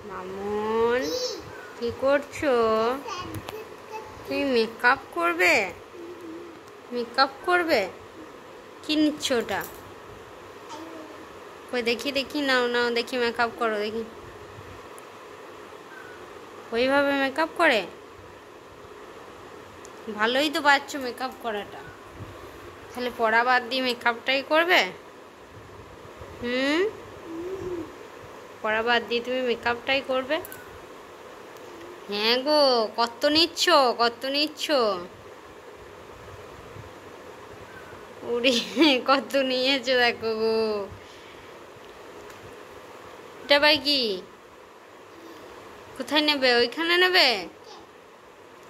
মামুন কি করছো? তুমি মেকআপ করবে? মেকআপ করবে? কি নিচ্ছ ওটা? কই দেখি দেখি, নাও নাও দেখি, মেকআপ করো দেখি। ওইভাবে মেকআপ করে? ভালোই তো পারছো মেকআপ করাটা। তাহলে পড়া বাদ দিয়ে মেকআপটাই করবে? পড়া বাদ দিয়ে তুমি মেকআপটাই করবে? হ্যাঁ গো, কত নিচ্ছ? কত নিচ্ছ? উড়ি কত নিয়েছো দেখো গো। এটা ভাই কি? কোথায় নেবে? ওইখানে নেবে?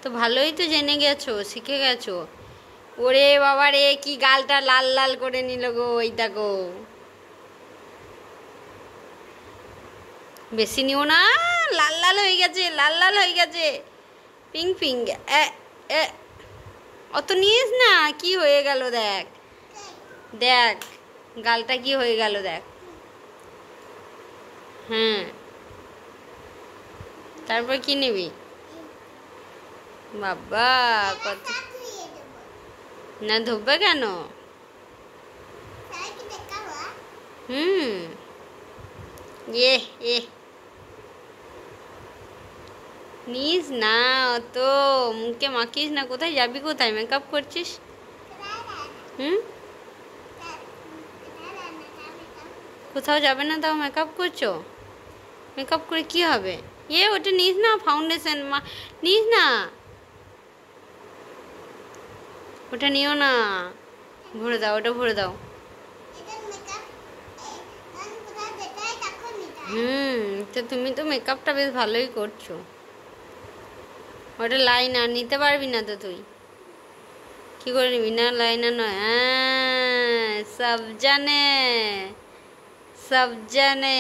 তো ভালোই তো জেনে গেছো, শিখে গেছো। ওরে বাবা রে, কি গালটা লাল লাল করে নিল গো, ওই দেখো। বেশি নিও না, লাল লাল হয়ে গেছে, লাল লাল হয়ে গেছে, পিঙ্ক পিঙ্ক। এ অত নিস না, কি হয়ে গেল দেখ। দেখ গালটা কি হয়ে গেল দেখ। হ্যাঁ, তারপর কি নিবি? বাবা কত না, ধরবে কেন? এ এ নিস না, অত মুখে মাখিস না। কোথায় যাবি? কোথায় মেকআপ করছিস? কোথাও যাবে না তাও মেকআপ করছো? মেকআপ করে কি হবে? ওটা নিস না, ফাউন্ডেশন নিস না, ওটা নিও না। ভরে দাও, ওটা ভরে দাও। তো তুমি তো মেকআপটা বেশ ভালোই করছো। ওটা লাইনার নিতে পারবি না তো তুই? কি করে নিবি? না লাইনার নয়, সব জানে, সব জানে।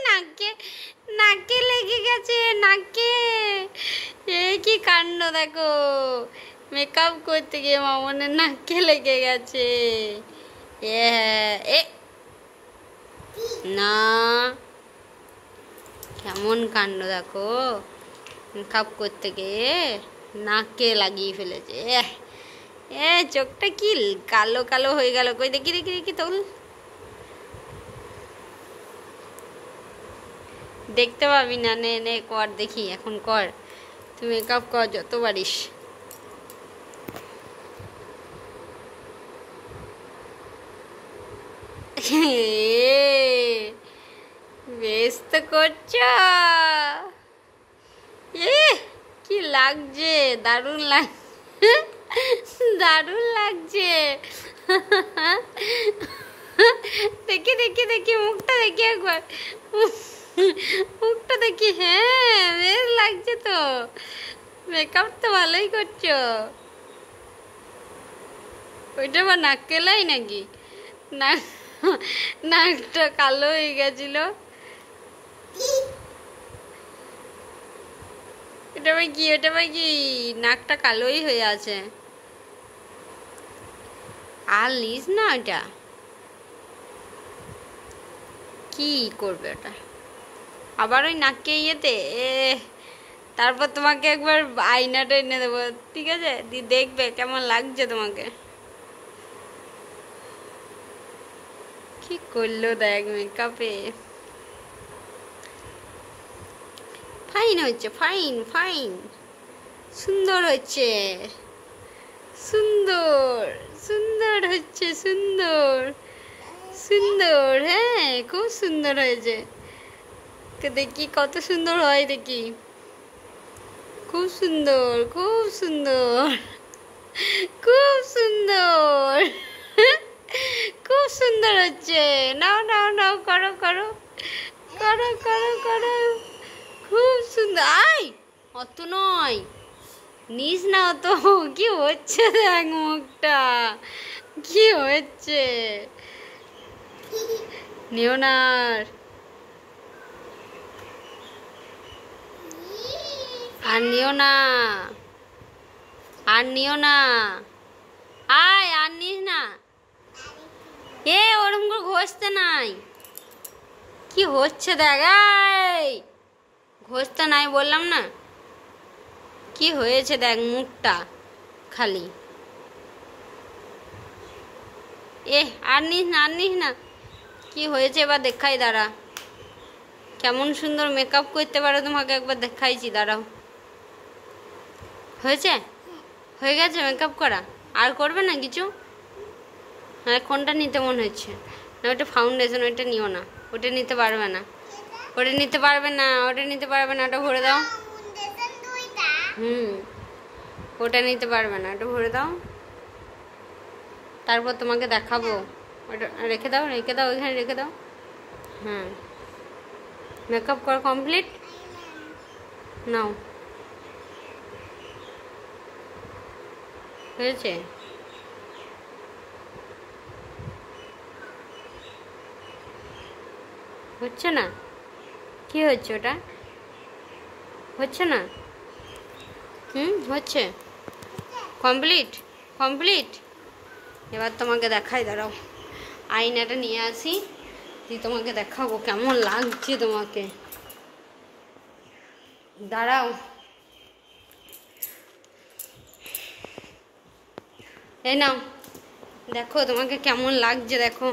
নাকে নাকে লেগে গেছে, নাকে। কি কাণ্ড দেখো, মেকআপ করতে গিয়ে মামনের নাকে লেগে গেছে। এ না, কেমন কাণ্ড দেখো, মেকআপ করতে গিয়ে নাকে লাগিয়ে ফেলেছে। চোখটা কি কালো কালো হয়ে গেল। কই দেখি দেখি দেখি, তোল। দেখতে পাবি না, নে নে কর দেখি, এখন কর। তুই মেকআপ কর যত পারিস। বেশ তো করছো। কি লাগছে, দারুণ লাগছে, দারুণ লাগছে। দেখি দেখি দেখি, মুখটা দেখি একবার, মুখটা দেখি। হ্যাঁ বেশ লাগছে তো, মেকআপ তো ভালোই করছো। ওইটা আবার নাক কেলাই নাকি? নাকটা কালো হয়ে গেছিল। এটা ভাই কি? ওটা ভাই কি? নাকটা কালোই হয়ে আছে। আর লিস না, ওটা কি করবে ওটা? আবার ওই নাককে তারপর তোমাকে একবার আয়নাটা এনে দেবো, ঠিক আছে? দেখবে কেমন লাগছে তোমাকে। কি করলো দেখ মেকআপে। ফাইন হচ্ছে, ফাইন ফাইন, সুন্দর হচ্ছে, সুন্দর সুন্দর হচ্ছে, সুন্দর সুন্দর। হ্যাঁ খুব সুন্দর হয়েছে। দেখি কত সুন্দর হয়, দেখি। খুব সুন্দর, খুব সুন্দর, খুব সুন্দর, খুব সুন্দর হচ্ছে। নাও নাও নাও, করো করো করো করো করো, খুব সুন্দর। অত নয়, নিস না অত। কি হচ্ছে দেখ মুখটা, কি হচ্ছে। নিও না, আর নিও না, আর নিও না। আর নিস না। ওরকম করে ঘষতে নাই। কি হচ্ছে দেখ। ঘষতে নাই বললাম না। কি হয়েছে দেখ মুখটা খালি। আর নিস না, আর নিস না। কি হয়েছে এবার দেখাই, দাঁড়া। কেমন সুন্দর মেকআপ করতে পারো তোমাকে একবার দেখাইছি, দাঁড়াও। হয়েছে? হয়ে গেছে মেকআপ করা? আর করবে না কিছু? হ্যাঁ, কোনটা নিতে মন হচ্ছে? না ওটা ফাউন্ডেশন, ওইটা নিও না, ওটা নিতে পারবে না, ওটা নিতে পারবে না, ওটা নিতে পারবে না, ওটা ভরে দাও। ওটা নিতে পারবে না, ওটা ভরে দাও, তারপর তোমাকে দেখাবো। ওটা রেখে দাও, রেখে দাও, ওইখানে রেখে দাও। হ্যাঁ, মেকআপ করা কমপ্লিট। নাও, হয়েছে? হচ্ছে না? কি হচ্ছে ওটা? হচ্ছে না? হচ্ছে। Complete, complete. এবার তোমাকে দেখাই, দাঁড়াও, আয়নাটা নিয়ে আসি, দিয়ে তোমাকে দেখাবো কেমন লাগছে তোমাকে। দাঁড়াও, এই নাও, দেখো তোমাকে কেমন লাগছে, দেখো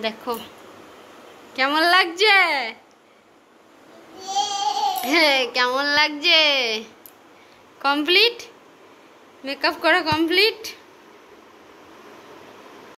দেখো কেমন লাগছে। হ্যাঁ, কেমন লাগছে? কমপ্লিট, মেকআপ করা কমপ্লিট।